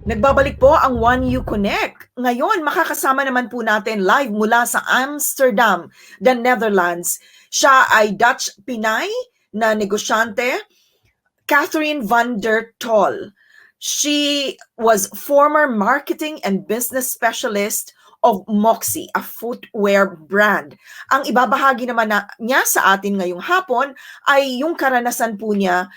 Nagbabalik po ang JUANEUKONEK. Ngayon, makakasama naman po natin live mula sa Amsterdam, the Netherlands. Siya ay Dutch-Pinay na negosyante, Cath Van Der Tol. She was former marketing and business specialist of Moxie, a footwear brand. Ang ibabahagi naman niya sa atin ngayong hapon ay yung karanasan po niya.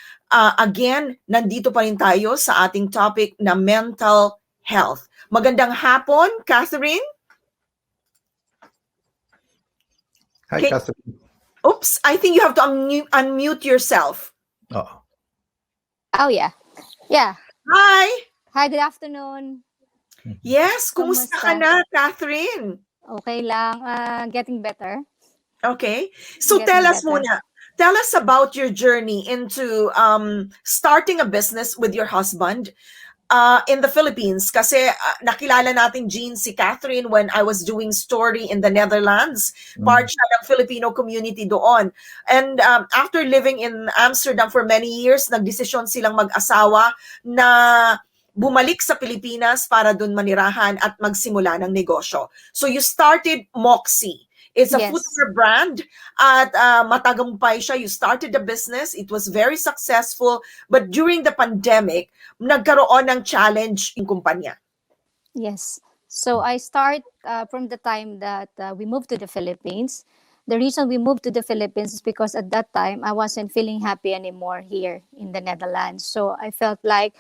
Again, nandito pa rin tayo sa ating topic na mental health. Magandang hapon, Catherine. Hi, Okay. Catherine. Oops, I think you have to unmute yourself. Oh, yeah. Yeah. Hi. Hi, good afternoon. Yes, kumusta ka na, Catherine? Okay lang. Getting better. Okay. So Getting tell us better. muna. Tell us about your journey into starting a business with your husband in the Philippines. Kasi nakilala natin Gene si Catherine when I was doing story in the Netherlands. Part siya ng Filipino community doon. And after living in Amsterdam for many years, nagdesisyon silang mag-asawa na bumalik sa Pilipinas para doon manirahan at magsimula ng negosyo. So you started Moxie. It's a Yes. footwear brand at matagumpay siya. You started the business. It was very successful. But during the pandemic, nagkaroon ng challenge yung kumpanya. Yes. So I start from the time that we moved to the Philippines. The reason we moved to the Philippines is because at that time I wasn't feeling happy anymore here in the Netherlands. So I felt like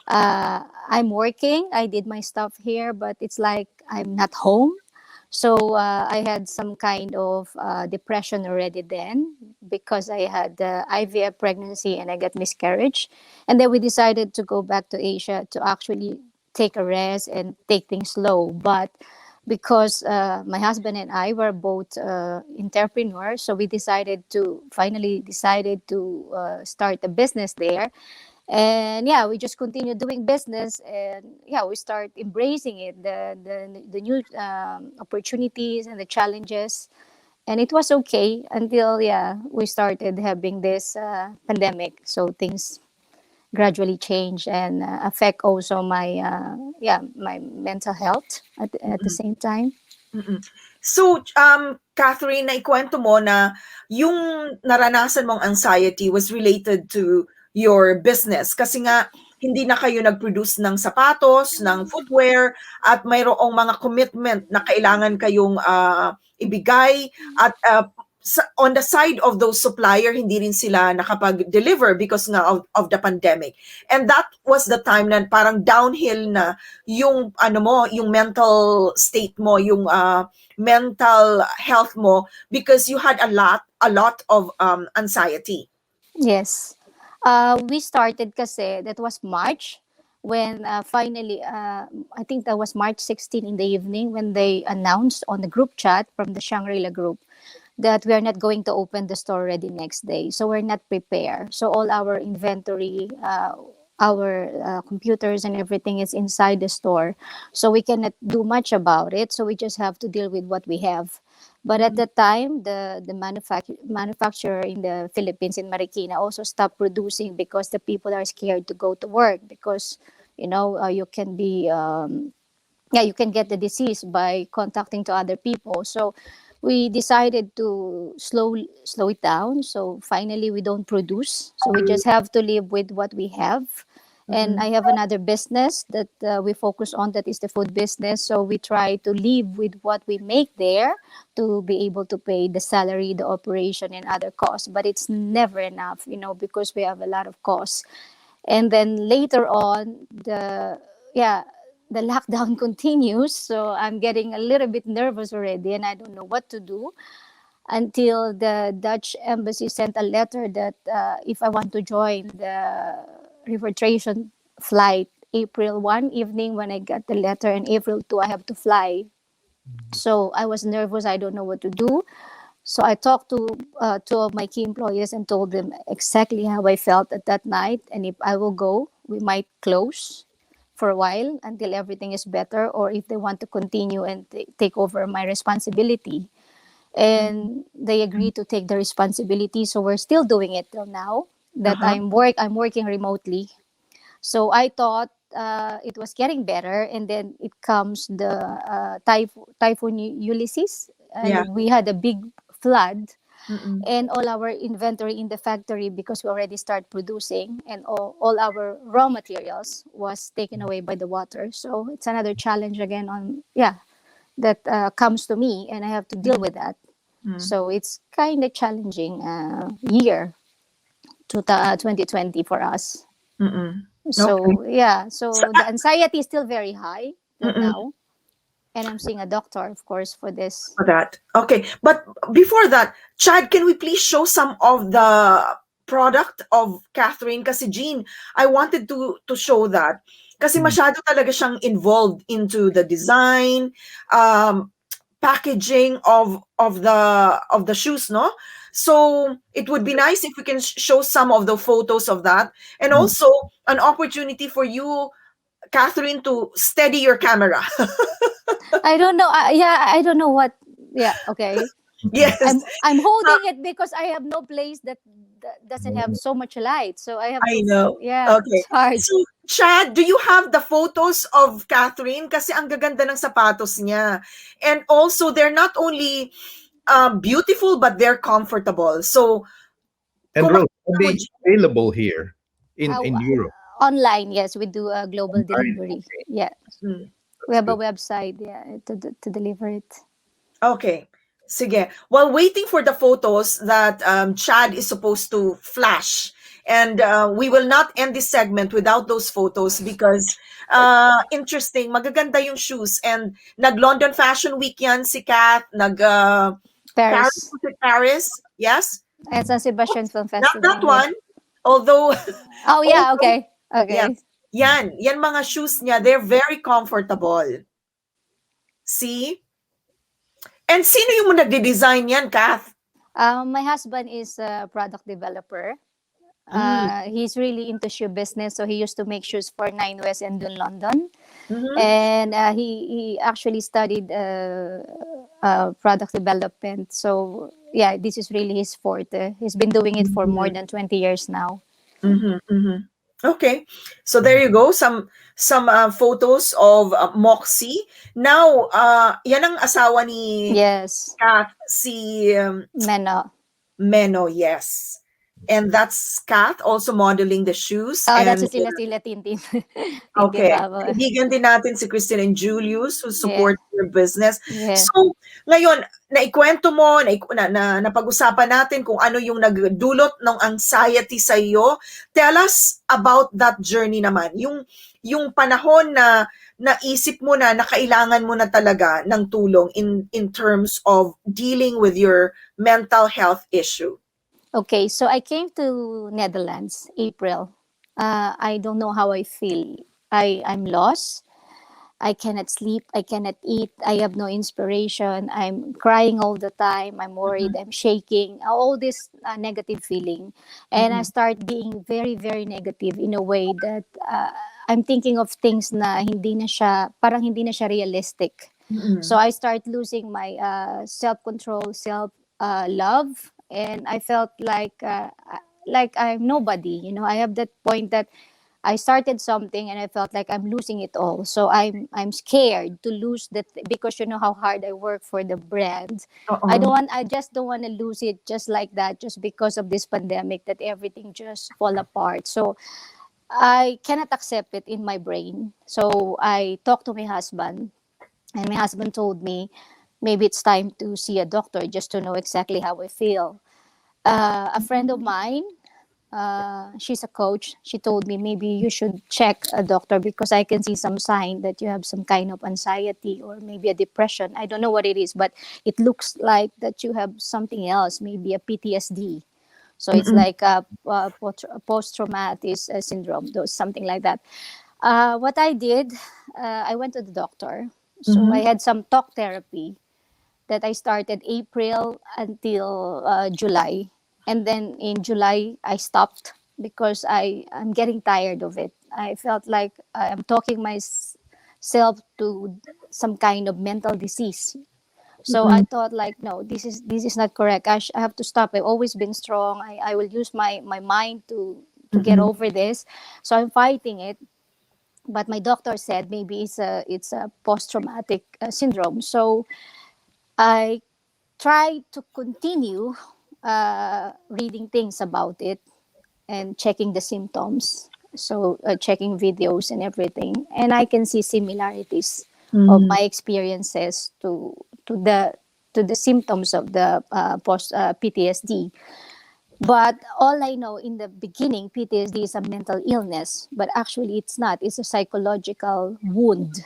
I'm working. I did my stuff here, but it's like I'm not home. So I had some kind of depression already then because I had IVF pregnancy and I got miscarriage. And then we decided to go back to Asia to actually take a rest and take things slow. But because my husband and I were both entrepreneurs, so we finally decided to start a business there. And yeah, we just continue doing business, and yeah, we start embracing it, the new opportunities and the challenges, and it was okay until we started having this pandemic. So things gradually change and affect also my my mental health at the same time. Mm-mm. So, Catherine, naikwento mo na yung naranasan mong anxiety was related to your business kasi nga hindi na kayo nag-produce ng sapatos, ng footwear, at mayroong mga commitment na kailangan kayong ibigay at on the side of those supplier, hindi rin sila nakapag-deliver because nga of the pandemic. And that was the time na parang downhill na yung yung mental state mo, yung mental health mo because you had a lot of anxiety. Yes. We started kasi that was March when finally, I think that was March 16 in the evening when they announced on the group chat from the Shangri-La group that we are not going to open the store already next day. So we're not prepared. So all our inventory, our computers and everything is inside the store. So we cannot do much about it. So we just have to deal with what we have. But at the time, the manufacturer in the Philippines, in Marikina, also stopped producing because the people are scared to go to work because, you can be, you can get the disease by contacting to other people. So we decided to slow it down. So finally, we don't produce. So we just have to live with what we have. And I have another business that we focus on, that is the food business. So we try to live with what we make there to be able to pay the salary, the operation, and other costs. But it's never enough, because we have a lot of costs. And then later on, the lockdown continues. So I'm getting a little bit nervous already, and I don't know what to do. Until the Dutch embassy sent a letter that if I want to join the repatriation flight, April 1 evening when I got the letter, and April 2 I have to fly. So I was nervous. I don't know what to do. So I talked to two of my key employees and told them exactly how I felt at that night. And if I will go, we might close for a while until everything is better, or if they want to continue and take over my responsibility. And they agreed to take the responsibility. So we're still doing it till now that I'm working remotely. So I thought it was getting better, and then it comes the typhoon Ulysses, Yeah. and we had a big flood, Mm-mm. and all our inventory in the factory, because we already start producing, and all our raw materials was taken away by the water. So it's another challenge again on, that comes to me, and I have to deal with that. Mm. So it's kind of challenging year to 2020 for us. Mm-mm. Okay. So yeah, So, so the anxiety is still very high till mm-mm. now, and I'm seeing a doctor, of course, for this. For that. Okay. But before that, Chad, can we please show some of the product of Catherine? Kasi Jean, I wanted to show that. Kasi masyado talaga siyang involved into the design, packaging of the shoes, no? So it would be nice if we can show some of the photos of that, and also an opportunity for you, Catherine, to steady your camera. I don't know. I don't know what. Yeah, okay. Yes. I'm holding it because I have no place that doesn't have so much light. So I have I to. know. Yeah, Okay. it's hard. So, Chad, do you have the photos of Catherine? Kasi ang gaganda ng sapatos niya. And also, they're not only beautiful, but they're comfortable. So, And kung Rose, are makita mo, they available here Uh, in Europe? Online, yes, we do a global Online, delivery. okay, Yeah, Mm. we that's have a good. website. Yeah, to deliver it. Okay. Sige. While waiting for the photos that Chad is supposed to flash, and we will not end this segment without those photos because interesting, magaganda yung shoes. And nag-London Fashion Week yan si Cath, Paris, Paris. was it Paris? Yes? At San Sebastian Film Not that Festival. Yeah. one. Although, Oh yeah. also, Okay. yeah, Okay. yan mga shoes niya, they're very comfortable. See? And sino yung nagde-design yan, Kath? My husband is a product developer. Mm. He's really into shoe business, so he used to make shoes for Nine West and Dun London, Mhm. and he actually studied product development. So yeah, this is really his forte. He's been doing it for more than 20 years now. Mhm, mhm. Okay. So there you go, some photos of Moxie. Now, yan ang asawa ni Yes, Kath, si Meno. Meno, yes. And that's Kath also modeling the shoes. Oh, that's And a sila Tintin. Tintin okay, Babo. kaibigan din natin si Christine and Julius who Yeah, support your business. yeah. So, ngayon, naikwento mo, napag-usapan natin kung ano yung nagdulot ng anxiety sa iyo. Tell us about that journey naman. Yung panahon na naisip mo na kailangan mo na talaga ng tulong in terms of dealing with your mental health issue. Okay, so I came to Netherlands April. I don't know how I feel. I'm lost. I cannot sleep. I cannot eat. I have no inspiration. I'm crying all the time. I'm worried. I'm shaking. All this negative feeling, and I start being very, very negative in a way that I'm thinking of things na parang hindi na siya realistic. Mm-mm. So I start losing my self-control, self-love, and I felt like I'm nobody. I have that point that I started something and I felt like I'm losing it all. So I'm scared to lose that, because you know how hard I work for the brand. Oo. I just don't want to lose it just like that, just because of this pandemic, that everything just fall apart. So I cannot accept it in my brain. So I talked to my husband, and my husband told me maybe it's time to see a doctor just to know exactly how I feel. A friend of mine, she's a coach. She told me maybe you should check a doctor because I can see some sign that you have some kind of anxiety or maybe a depression. I don't know what it is, but it looks like that you have something else, maybe a PTSD. So it's like a post-traumatic syndrome, something like that. What I did, I went to the doctor. So I had some talk therapy that I started April until July. And then in July, I stopped because I'm getting tired of it. I felt like I'm talking myself to some kind of mental disease. So I thought like, no, this is not correct. I have to stop. I've always been strong. I will use my mind to get over this. So I'm fighting it. but my doctor said maybe it's a post-traumatic syndrome. So I tried to continue reading things about it and checking the symptoms. So checking videos and everything, and I can see similarities of my experiences to the symptoms of the post PTSD. But all I know in the beginning, PTSD is a mental illness, but actually it's not. It's a psychological wound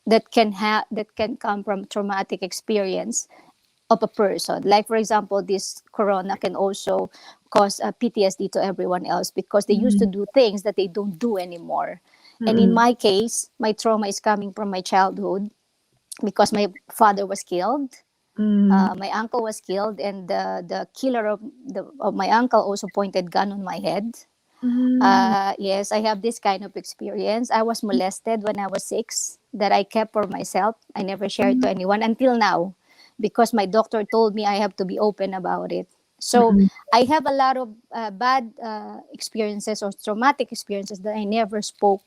that can come from traumatic experience of a person. Like for example, this corona can also cause PTSD to everyone else because they used to do things that they don't do anymore. And in my case, my trauma is coming from my childhood because my father was killed. My uncle was killed, and the killer of my uncle also pointed gun on my head. Yes, I have this kind of experience. I was molested when I was 6 that I kept for myself. I never shared to anyone until now because my doctor told me I have to be open about it. So I have a lot of bad experiences or traumatic experiences that I never spoke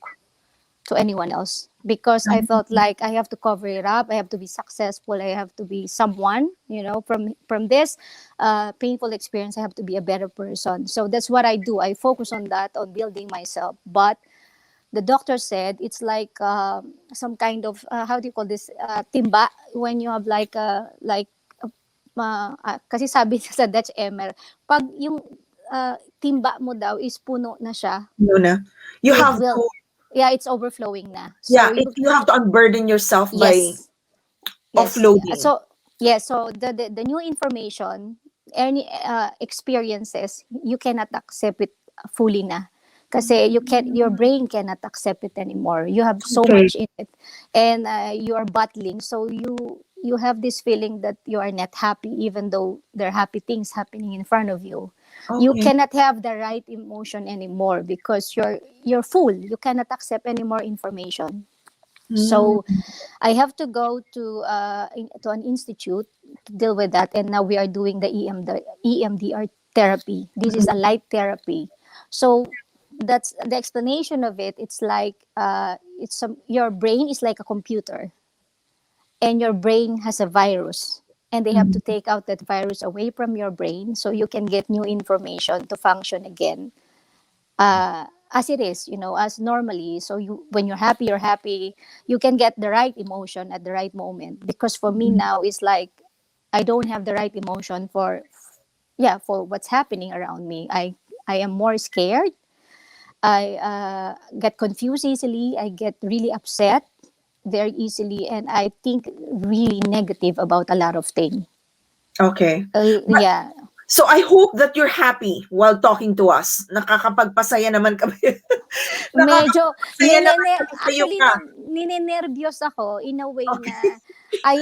to anyone else because I felt like I have to cover it up. I have to be successful. I have to be someone, from this painful experience. I have to be a better person. So that's what I do. I focus on that, on building myself. But the doctor said it's like some kind of how do you call this, timba, when you have kasi sabi sa Dutch MR, pag yung timba mo daw is puno na siya, You know, you it have will, to, it's overflowing na. So yeah, you have to unburden yourself by yes. offloading. So the new information, any experiences, you cannot accept it fully na. Kasi your brain cannot accept it anymore. You have so Okay. much in it, and you are battling. So you have this feeling that you are not happy, even though there are happy things happening in front of you. You Okay. cannot have the right emotion anymore because you're full. You cannot accept any more information. So I have to go to an institute to deal with that, and now we are doing the EMDR therapy. This is a light therapy. So that's the explanation of it. It's like your brain is like a computer, and your brain has a virus, and they have to take out that virus away from your brain so you can get new information to function again. As it is, as normally. So when you're happy, you're happy. You can get the right emotion at the right moment. Because for me now, it's like I don't have the right emotion for what's happening around me. I am more scared. I get confused easily. I get really upset very easily, and I think really negative about a lot of things. Okay. Yeah. So I hope that you're happy while talking to us. Nakakapagpasaya naman kami. Medyo, Nakakapagpasaya naman kami sa'yo actually, ka. ninenervyos ako in a way Okay. na I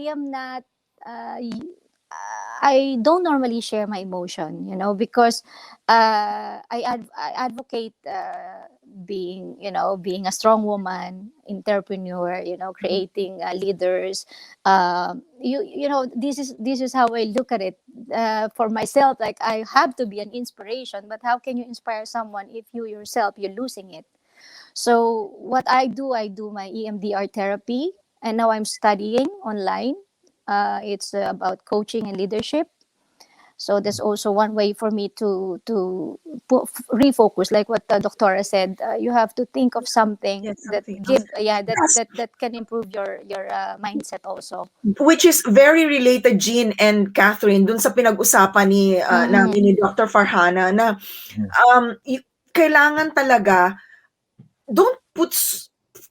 am not, I don't normally share my emotion, because I advocate being a strong woman, entrepreneur, creating leaders. This is how I look at it for myself. Like I have to be an inspiration, but how can you inspire someone if you yourself you're losing it? So what I do my EMDR therapy, and now I'm studying online. It's about coaching and leadership. So that's also one way for me to refocus, like what the doctora said. You have to think of something Yes, that something else. give, Yes. that can improve your mindset also. Which is very related, Jean and Catherine, dun sa pinag-usapan namin ni Dr. Farhana na kailangan talaga, don't put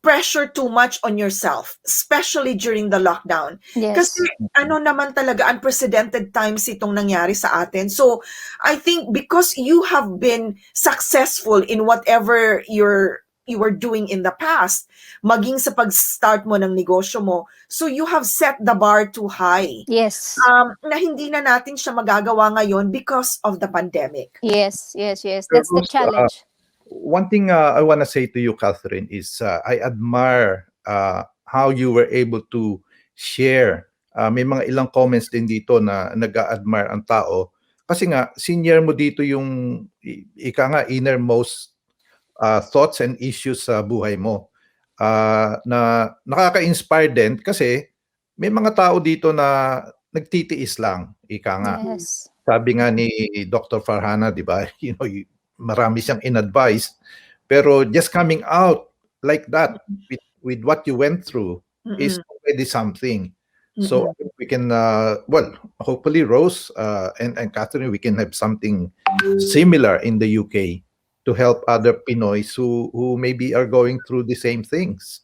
pressure too much on yourself, especially during the lockdown. Yes. Kasi naman talaga, unprecedented times itong nangyari sa atin. So I think because you have been successful in whatever you were doing in the past, maging sa pag-start mo ng negosyo mo, so you have set the bar too high. Yes. Na hindi na natin siya magagawa ngayon because of the pandemic. Yes. That's the challenge. One thing I want to say to you, Catherine, is I admire how you were able to share. May mga ilang comments din dito na nag-a-admire ang tao. Kasi nga, senior mo dito yung, ika nga, innermost thoughts and issues sa buhay mo. Na nakaka-inspire din kasi may mga tao dito na nagtitiis lang, ika nga. Yes. Sabi nga ni Dr. Farhana, di ba? Marami siyang in-advise. Pero just coming out like that with what you went through is already something. So we can, well, hopefully Rose and Catherine, we can have something similar in the UK to help other Pinoys who maybe are going through the same things.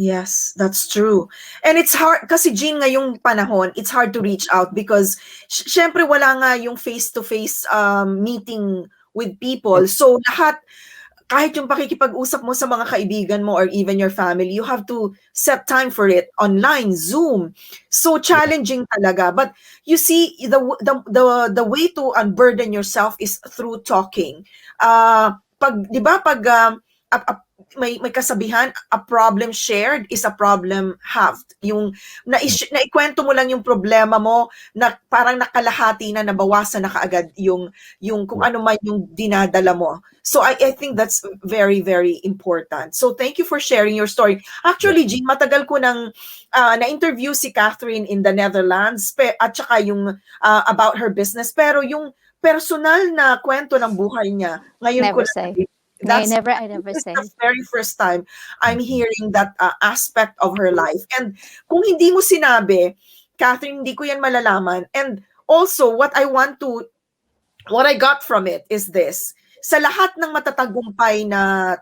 Yes, that's true. And it's hard kasi Jean ngayong panahon, it's hard to reach out because syempre wala nga yung face-to-face meeting with people. So lahat, kahit yung pakikipag-usap mo sa mga kaibigan mo or even your family, you have to set time for it online, Zoom. So challenging talaga. But you see, the way to unburden yourself is through talking. Di ba pag may kasabihan, a problem shared is a problem halved. Yung naikwento mo lang yung problema mo na parang nakalahati na, nabawasan na kaagad yung kung ano man yung dinadala mo. So I think that's very, very important. So thank you for sharing your story. Actually, Jean, matagal ko nang na-interview si Catherine in the Netherlands at saka yung about her business. Pero yung personal na kwento ng buhay niya, ngayon Never ko say. I never say. That's the very first time I'm hearing that aspect of her life. And kung hindi mo sinabi, Catherine, hindi ko yan malalaman. And also, what I got from it is this. Sa lahat ng matatagumpay na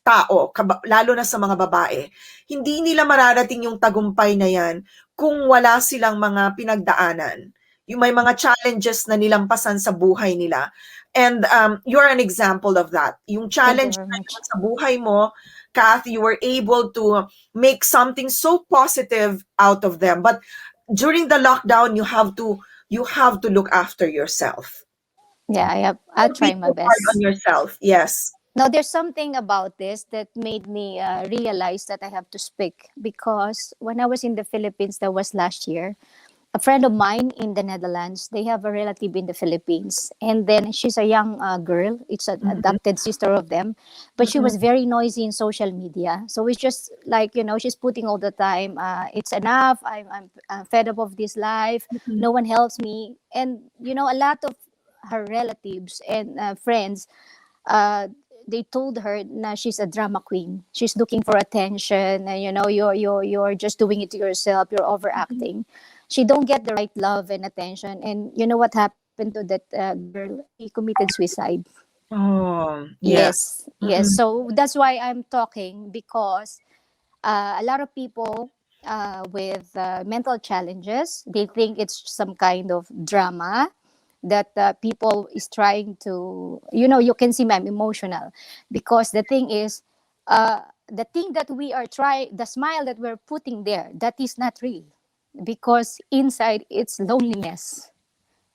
tao, lalo na sa mga babae, hindi nila mararating yung tagumpay na yan kung wala silang mga pinagdaanan. Yung may mga challenges na nilampasan sa buhay nila. And you're an example of that. Yung challenge sa buhay mo, Cath, you were able to make something so positive out of them. But during the lockdown, you have to look after yourself. Yeah, I'll try my best. Hard on yourself, yes. Now, there's something about this that made me realize that I have to speak, because when I was in the Philippines, that was last year, a friend of mine in the Netherlands, they have a relative in the Philippines. And then she's a young girl. It's an adopted sister of them. But she was very noisy in social media. So it's just like, she's putting all the time, it's enough. I'm fed up of this life. No one helps me. And, a lot of her relatives and friends, they told her na she's a drama queen. She's looking for attention. And, you're just doing it to yourself. You're overacting. She don't get the right love and attention. And you know what happened to that girl? She committed suicide. Oh, yes. Yes. So that's why I'm talking, because a lot of people with mental challenges, they think it's some kind of drama that people is trying to, you can see I'm emotional, because the thing is, the thing that we are trying, the smile that we're putting there, that is not real. Because inside it's loneliness,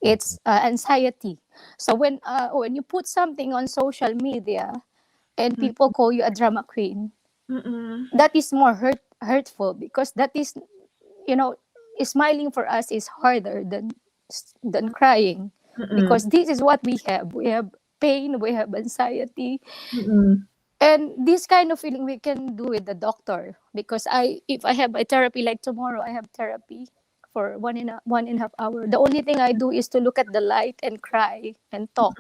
it's anxiety. So when you put something on social media and people call you a drama queen, that is more hurtful, because that is, smiling for us is harder than crying, because this is what we have pain, we have anxiety. And this kind of feeling we can do with the doctor, because if I have a therapy, like tomorrow I have therapy for 1.5 hours. The only thing I do is to look at the light and cry and talk,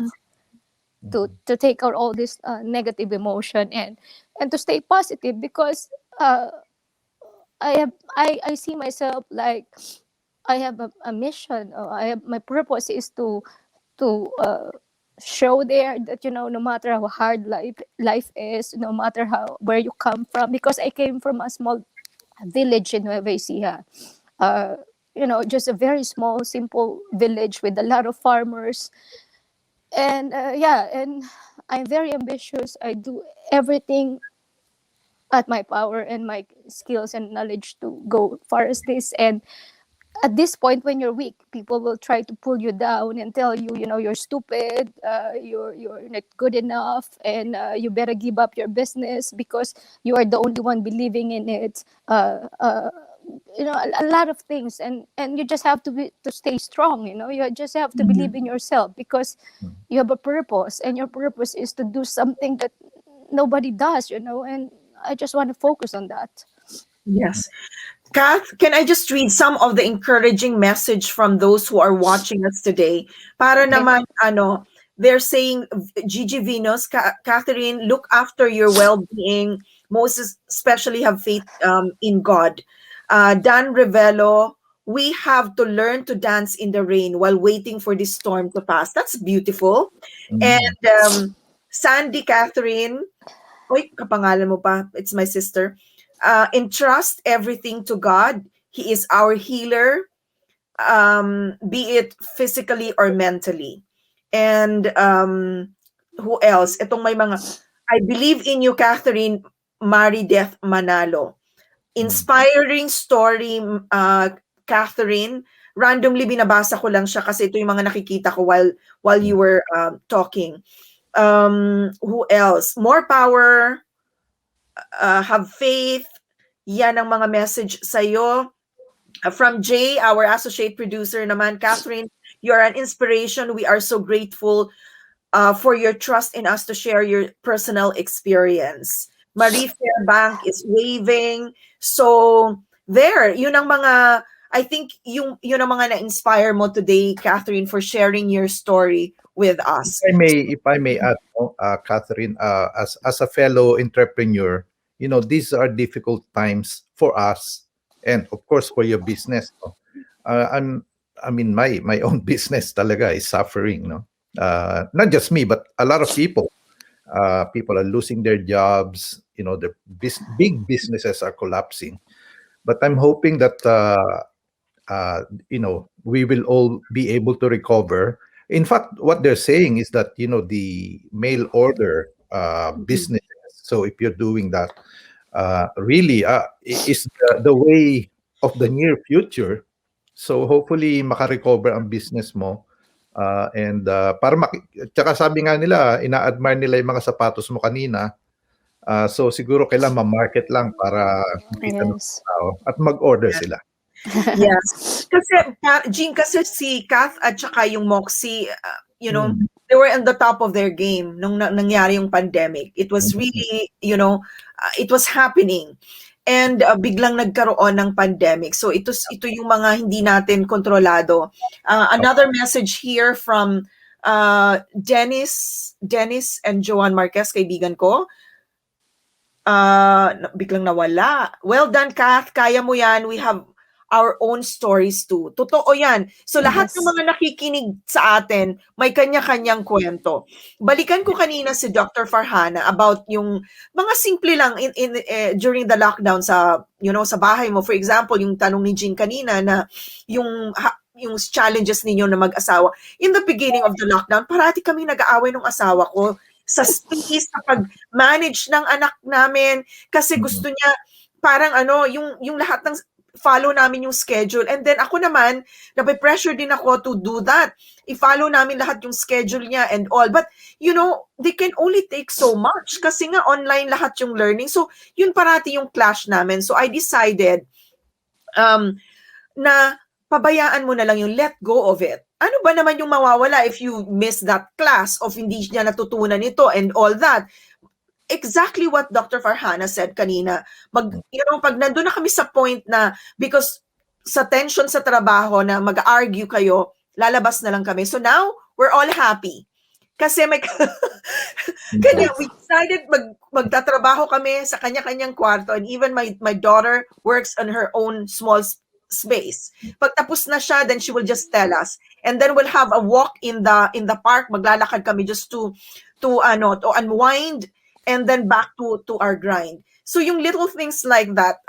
to take out all this negative emotion and to stay positive, because I see myself like I have a mission, or my purpose is to show there that, no matter how hard life is, no matter where you come from, because I came from a small village in Nueva Ecija, just a very small, simple village with a lot of farmers, and and I'm very ambitious. I do everything at my power and my skills and knowledge to go far as this. And at this point, when you're weak, people will try to pull you down and tell you, you're stupid, you're not good enough, and you better give up your business because you are the only one believing in it. A lot of things, and you just have to stay strong. You just have to believe in yourself, because you have a purpose, and your purpose is to do something that nobody does, and I just want to focus on that. Yes. Kath, can I just read some of the encouraging message from those who are watching us today? Para Okay. naman, they're saying, Gigi Venus, Catherine, look after your well-being. Most especially have faith in God. Dan Revelo, we have to learn to dance in the rain while waiting for this storm to pass. That's beautiful. And Sandy Catherine, oy, kapangalan mo pa. It's my sister. Entrust everything to God. He is our healer, be it physically or mentally. And who else? Itong may mga, I believe in you, Catherine, Marideth Manalo. Inspiring story, Catherine. Randomly binabasa ko lang siya kasi ito yung mga nakikita ko while you were talking. Who else? More power, have faith. Yan ang mga message sa'yo. From Jay, our associate producer naman, Catherine, you're an inspiration. We are so grateful for your trust in us to share your personal experience. Marie Fairbank is waving. So, there, yun ang mga, I think, yun ang mga na-inspire mo today, Catherine, for sharing your story with us. If I may add, Catherine, as a fellow entrepreneur, these are difficult times for us, and of course for your business. My own business talaga is suffering. Not just me, but a lot of people. People are losing their jobs. The big businesses are collapsing. But I'm hoping that we will all be able to recover. In fact, what they're saying is that the mail order businesses. So if you're doing that, really is the way of the near future. So hopefully makarecover ang business mo. And para tsaka sabi nga nila, ina-admire nila yung mga sapatos mo kanina. So siguro kailangan ma-market lang para makita ng tao at mag-order sila. Yes. Kasi, Jean, kasi si Cath at saka yung Moxie, they were on the top of their game nung nangyari yung pandemic. It was really, it was happening. And biglang nagkaroon ng pandemic. So ito yung mga hindi natin kontrolado. Another message here from Dennis and Joan Marquez, kaibigan ko. Biglang nawala. Well done, Cath. Kaya mo yan. We have our own stories too. Totoo yan. So lahat ng mga nakikinig sa atin, may kanya-kanyang kwento. Balikan ko kanina si Dr. Farhana about yung mga simple lang during the lockdown sa bahay mo. For example, yung tanong ni Jean kanina na yung challenges ninyo na mag-asawa. In the beginning of the lockdown, parati kami nag-aaway ng asawa ko sa space, sa pag-manage ng anak namin kasi gusto niya parang yung lahat ng follow namin yung schedule. And then ako naman, nape-pressure din ako to do that. I-follow namin lahat yung schedule niya and all. But, they can only take so much kasi nga online lahat yung learning. So, yun parati yung clash namin. So, I decided na pabayaan mo na lang yung let go of it. Ano ba naman yung mawawala if you miss that class of hindi niya natutunan ito and all that? Exactly what Dr. Farhana said kanina. Pag nandun na kami sa point na because sa tension sa trabaho na mag-argue kayo, lalabas na lang kami. So now, we're all happy. Kasi kanya, we decided magtatrabaho kami sa kanya-kanyang kwarto, and even my daughter works on her own small space. Pag tapos na siya, then she will just tell us. And then we'll have a walk in the park. Maglalakad kami just to unwind, and then back to our grind. So yung little things like that,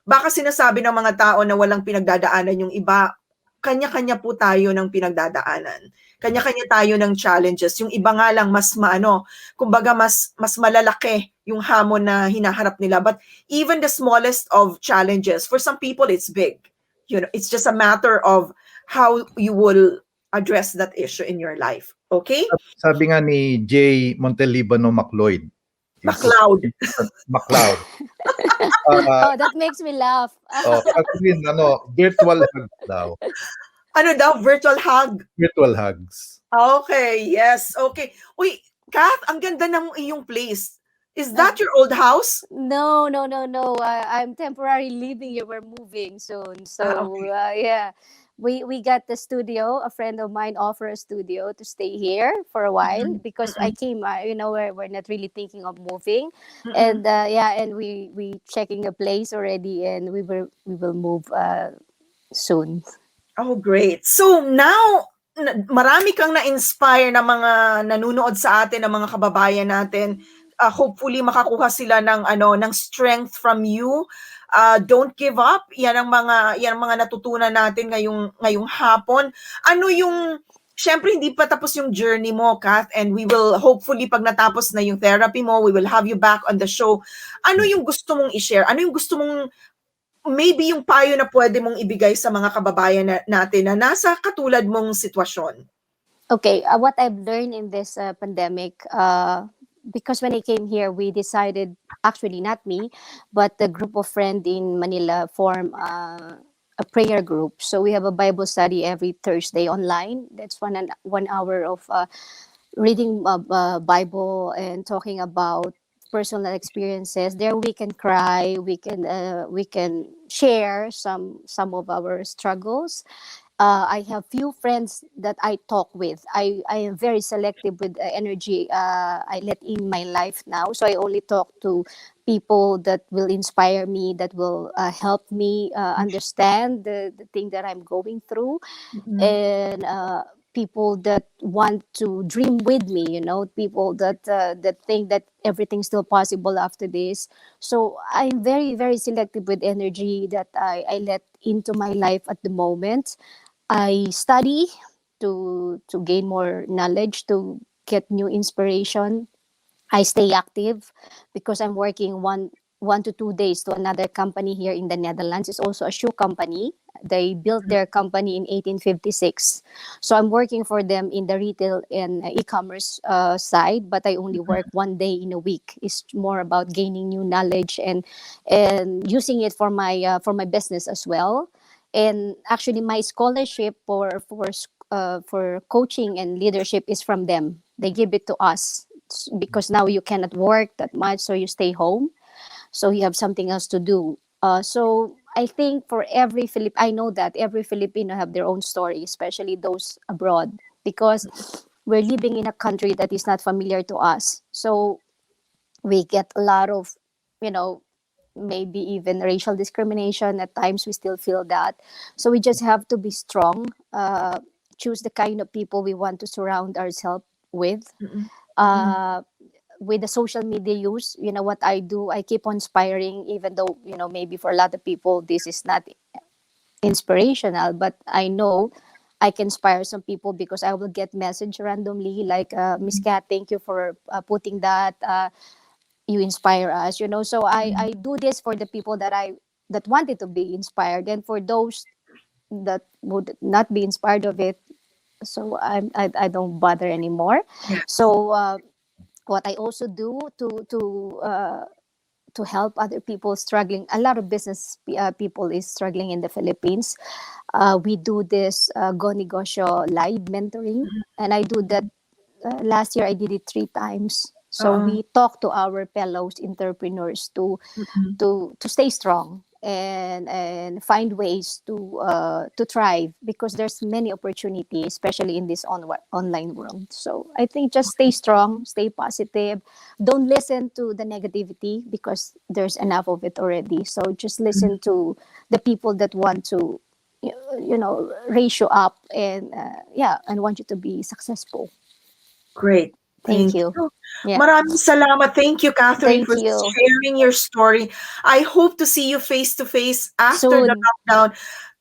baka sinasabi ng mga tao na walang pinagdadaanan yung iba, kanya-kanya po tayo ng pinagdadaanan. Kanya-kanya tayo ng challenges. Yung iba nga lang kumbaga mas malalaki yung hamon na hinaharap nila. But even the smallest of challenges, for some people it's big. It's just a matter of how you will address that issue in your life. Okay? Sabi nga ni J. Montelibano MacLeod. MacLeod. That makes me laugh. Catherine, virtual hugs daw. Ano daw? Virtual hug? Virtual hugs. Okay, yes. Okay. Uy, Cath, ang ganda ng iyong place. Is that your old house? No, no, no, no. I'm temporarily leaving here. We're moving soon. So, Okay. yeah. We got the studio. A friend of mine offered a studio to stay here for a while because I Mm-mm. came, we're not really thinking of moving. Mm-mm. And and we checking a place already, and we will move soon. Oh, great. So now, marami kang na-inspire na mga nanonood sa atin, ng mga kababayan natin. Hopefully makakuha sila ng ng strength from you. Don't give up. Yan ang mga natutunan natin ngayong hapon. Ano yung Siyempre, hindi pa tapos yung journey mo, Kath, and we will, hopefully, pag natapos na yung therapy mo, we will have you back on the show. Ano yung gusto mong i-share? Ano yung gusto mong maybe yung payo na pwede mong ibigay sa mga kababayan natin na nasa katulad mong sitwasyon? Okay, what I've learned in this pandemic, because when I came here, we decided, actually not me, but a group of friends in Manila form a prayer group. So we have a Bible study every Thursday online. That's 1 hour of reading Bible and talking about personal experiences. There we can cry, we can share some of our struggles. I have few friends that I talk with. I am very selective with the energy I let in my life now. So I only talk to people that will inspire me, that will help me understand the thing that I'm going through, Mm-mm. and people that want to dream with me. People that think that everything's still possible after this. So I'm very, very selective with energy that I let into my life at the moment. I study to gain more knowledge, to get new inspiration. I stay active because I'm working 1 to 2 days to another company here in the Netherlands. It's also a shoe company. They built their company in 1856. So I'm working for them in the retail and e-commerce side, but I only work 1 day in a week. It's more about gaining new knowledge and using it for my business as well. And actually, my scholarship for coaching and leadership is from them. They give it to us because now you cannot work that much, so you stay home, so you have something else to do. So I think for every I know that every Filipino have their own story, especially those abroad, because we're living in a country that is not familiar to us. So we get a lot of, you know, maybe even racial discrimination. At times we still feel that. So we just have to be strong, choose the kind of people we want to surround ourselves with. Mm-mm. Uh, with the social media use, what I do, I keep on inspiring, even though, maybe for a lot of people, this is not inspirational, but I know I can inspire some people because I will get message randomly like, Miss Cat, thank you for putting that. You inspire us, So I do this for the people that wanted to be inspired, and for those that would not be inspired of it, so I don't bother anymore. Yes. So what I also do to help other people struggling. A lot of business people is struggling in the Philippines. We do this Go Negosyo live mentoring, and I do that. Last year I did it 3 times. So Oo. we talk to our fellows entrepreneurs Mm-mm. to stay strong and find ways to thrive, because there's many opportunities, especially in this online world. So I think just stay strong, stay positive, don't listen to the negativity because there's enough of it already. So just listen to the people that want to raise you up and and want you to be successful. Great. Thank Thank you. you. Yeah. Maraming salamat. Thank you, Catherine, Thank for you. sharing your story. I hope to see you face to face after the Soon. lockdown.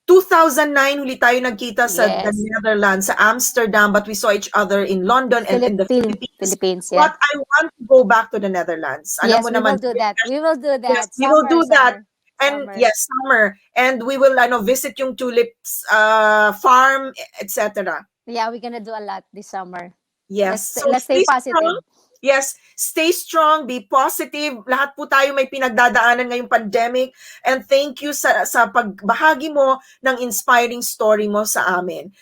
2009, huli tayo nagkita sa the Yes. Netherlands, sa Amsterdam, but we saw each other in London and in the Philippines. Philippines, yeah. But I want to go back to the Netherlands. Alam Yes, mo we will naman, do that. We will do yes, that. we will do that. And Summer. yes, summer. And we will visit yung tulips farm, etc. Yeah, we're gonna do a lot this summer. Yes. So Let's stay stay positive. strong. Yes, stay strong, be positive. Lahat po tayo may pinagdadaanan ngayong pandemic. And thank you sa pagbahagi mo ng inspiring story mo sa amin.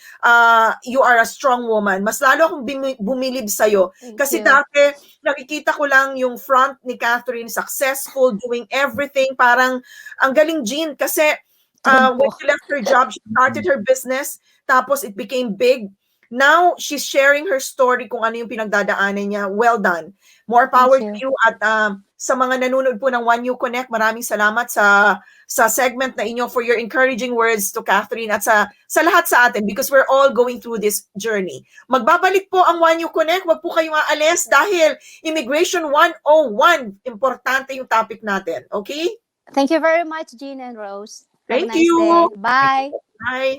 You are a strong woman. Mas lalo akong bumilib sa'yo. Kasi dati, nakikita ko lang yung front ni Catherine, successful, doing everything. Parang, ang galing, Gene. Kasi when she left her job, she started her business. Tapos it became big. Now, she's sharing her story kung ano yung pinagdadaanan niya. Well done. More power to you. At sa mga nanonood po ng JUANEUKONEK, maraming salamat sa segment na inyo for your encouraging words to Catherine at sa lahat sa atin because we're all going through this journey. Magbabalik po ang JUANEUKONEK. Huwag po kayong aalis dahil Immigration 101. Importante yung topic natin. Okay? Thank you very much, Gene and Rose. Have Thank a nice you. day. Bye. Bye.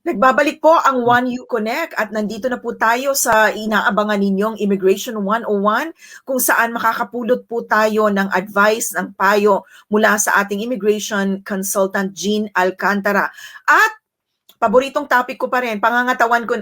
Nagbabalik po ang JUANEUKONEK at nandito na po tayo sa inaabangan ninyong Immigration 101 kung saan makakapulot po tayo ng advice, ng payo mula sa ating immigration consultant Gene Alcantara. At paboritong topic ko pa rin, pangangatawan ko,